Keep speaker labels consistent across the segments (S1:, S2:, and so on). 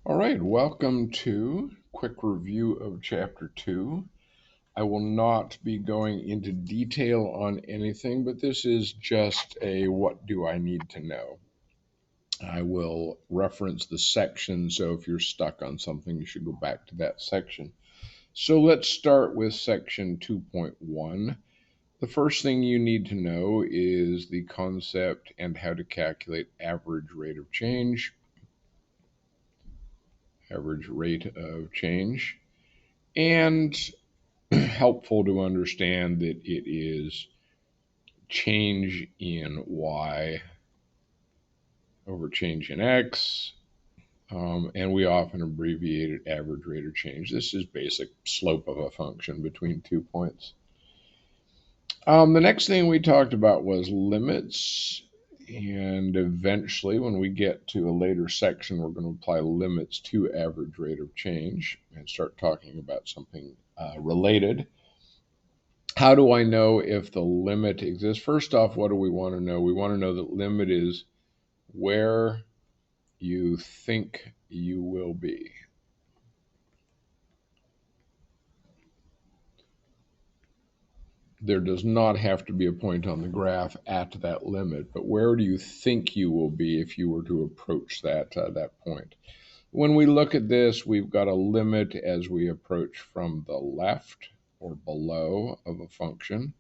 S1: All right, welcome to quick review of chapter 2. I will not be going into detail on anything, but this is just a what do I need to know. I will reference the section, so if you're stuck on something, you should go back to that section. So let's start with section 2.1. The first thing you need to know is the concept and how to calculate average rate of change. Average rate of change. And helpful to understand that it is change in y over change in x, and we often abbreviate it average rate of change. This is basic slope of a function between 2 points. The next thing we talked about was limits, and eventually when we get to a later section, we're going to apply limits to average rate of change and start talking about something related. How do I know if the limit exists? First off, what do we want to know? We want to know that limit is where you think you will be. There does not have to be a point on the graph at that limit, but where do you think you will be if you were to approach that point? When we look at this, we've got a limit as we approach from the left or below of a function.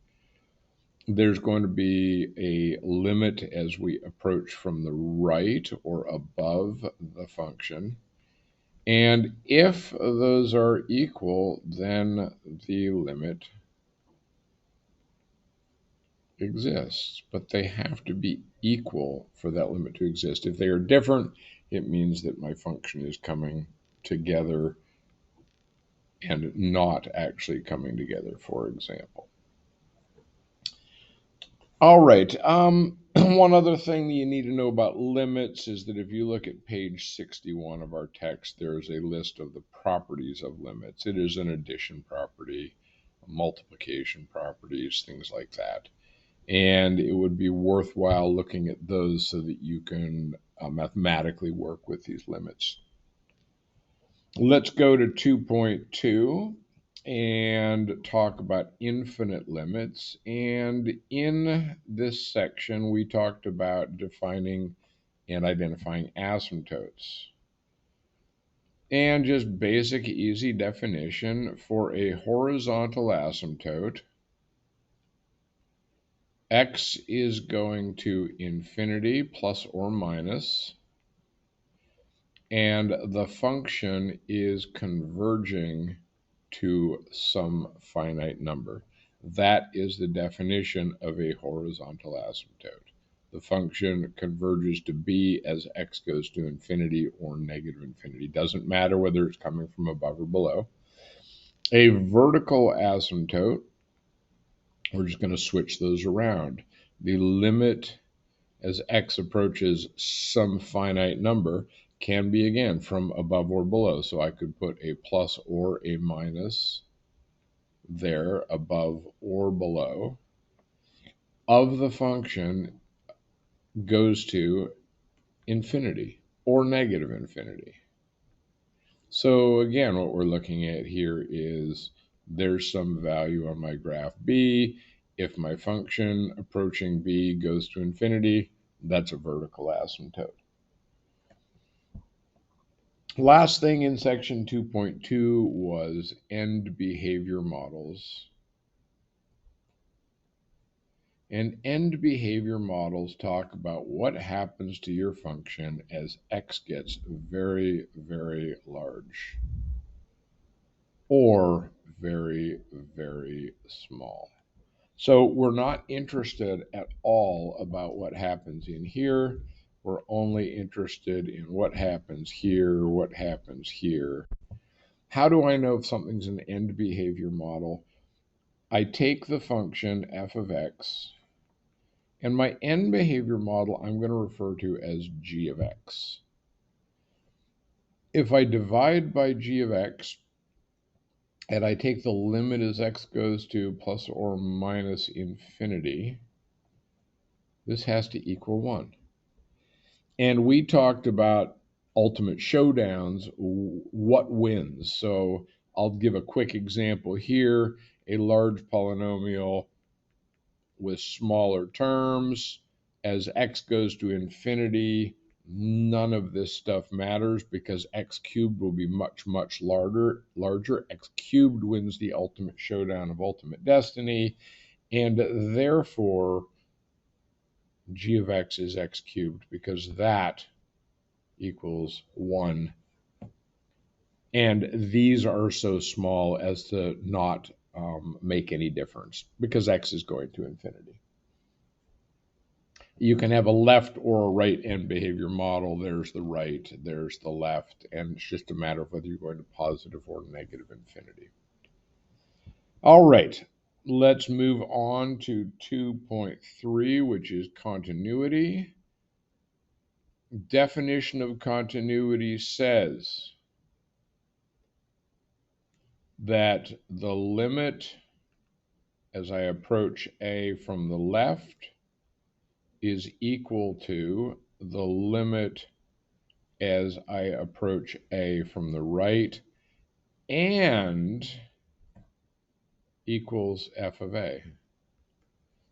S1: There's going to be a limit as we approach from the right or above the function. And if those are equal, then the limit exists. But they have to be equal for that limit to exist. If they are different, it means that my function is coming together and not actually coming together, for example. All right. One other thing that you need to know about limits is that if you look at page 61 of our text, there's a list of the properties of limits. It is an addition property, multiplication properties, things like that. And it would be worthwhile looking at those so that you can mathematically work with these limits. Let's go to 2.2 and talk about infinite limits. And in this section, we talked about defining and identifying asymptotes. And just basic, easy definition for a horizontal asymptote, x is going to infinity plus or minus, and the function is converging to some finite number. That is the definition of a horizontal asymptote. The function converges to b as x goes to infinity or negative infinity. Doesn't matter whether it's coming from above or below. A vertical asymptote, we're just going to switch those around. The limit as x approaches some finite number can be, again, from above or below. So I could put a plus or a minus there, above or below, of the function goes to infinity or negative infinity. So again, what we're looking at here is there's some value on my graph b. If my function approaching b goes to infinity, that's a vertical asymptote. Last thing in section 2.2 was end behavior models. And end behavior models talk about what happens to your function as x gets very, very large or very, very small. So we're not interested at all about what happens in here. We're only interested in what happens here, what happens here. How do I know if something's an end behavior model? I take the function f of x, and my end behavior model I'm going to refer to as g of x. If I divide by g of x, and I take the limit as x goes to plus or minus infinity, this has to equal 1. And we talked about ultimate showdowns, what wins? So I'll give a quick example here. A large polynomial with smaller terms. As x goes to infinity, none of this stuff matters because x cubed will be much, much larger. X cubed wins the ultimate showdown of ultimate destiny, and therefore g of x is x cubed because that equals 1. And these are so small as to not make any difference because x is going to infinity. You can have a left or a right end behavior model. There's the right, there's the left, and it's just a matter of whether you're going to positive or negative infinity. All right, let's move on to 2.3, which is continuity. Definition of continuity says that the limit as I approach A from the left is equal to the limit as I approach A from the right and equals f of A.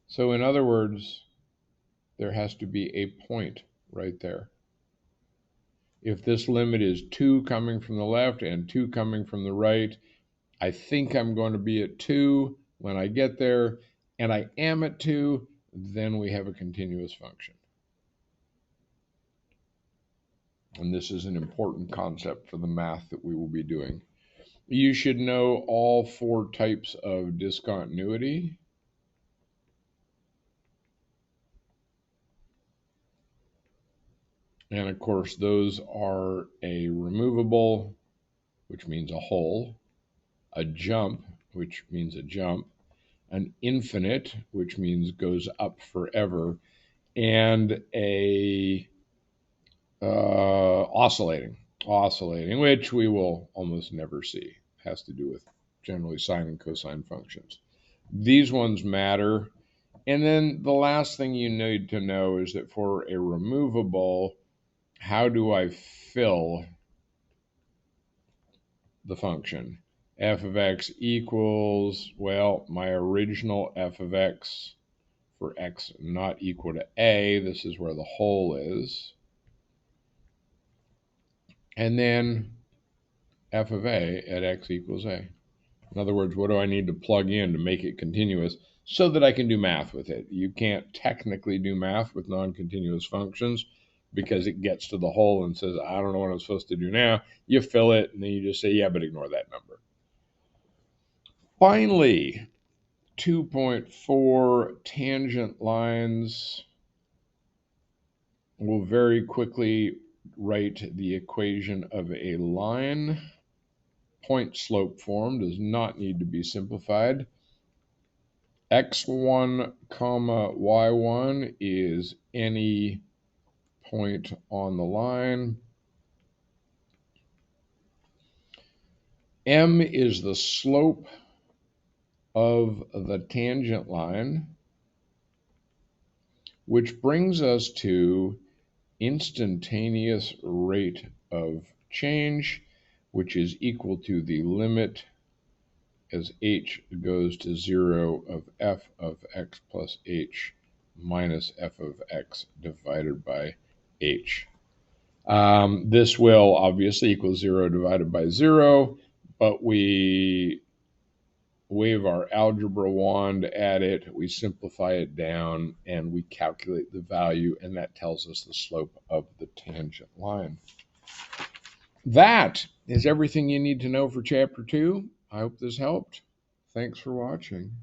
S1: So in other words, there has to be a point right there. If this limit is 2 coming from the left and 2 coming from the right, I think I'm going to be at 2 when I get there, and I am at 2, then we have a continuous function. And this is an important concept for the math that we will be doing. You should know all 4 types of discontinuity. And of course, those are a removable, which means a hole, a jump, which means a jump, an infinite, which means goes up forever, and a oscillating, which we will almost never see. It has to do with generally sine and cosine functions. These ones matter. And then the last thing you need to know is that for a removable, how do I fill the function? F of x equals, well, my original f of x for x not equal to a. This is where the hole is. And then f of a at x equals a. In other words, what do I need to plug in to make it continuous so that I can do math with it? You can't technically do math with non-continuous functions because it gets to the hole and says, I don't know what I'm supposed to do now. You fill it, and then you just say, yeah, but ignore that number. Finally, 2.4 tangent lines. We'll very quickly write the equation of a line. Point slope form does not need to be simplified. x1 comma y1 is any point on the line. M is the slope of the tangent line, which brings us to instantaneous rate of change, which is equal to the limit as h goes to 0 of f of x plus h minus f of x divided by h. This will obviously equal 0 divided by 0, but we wave our algebra wand at it, we simplify it down, and we calculate the value, and that tells us the slope of the tangent line. That is everything you need to know for Chapter 2. I hope this helped. Thanks for watching.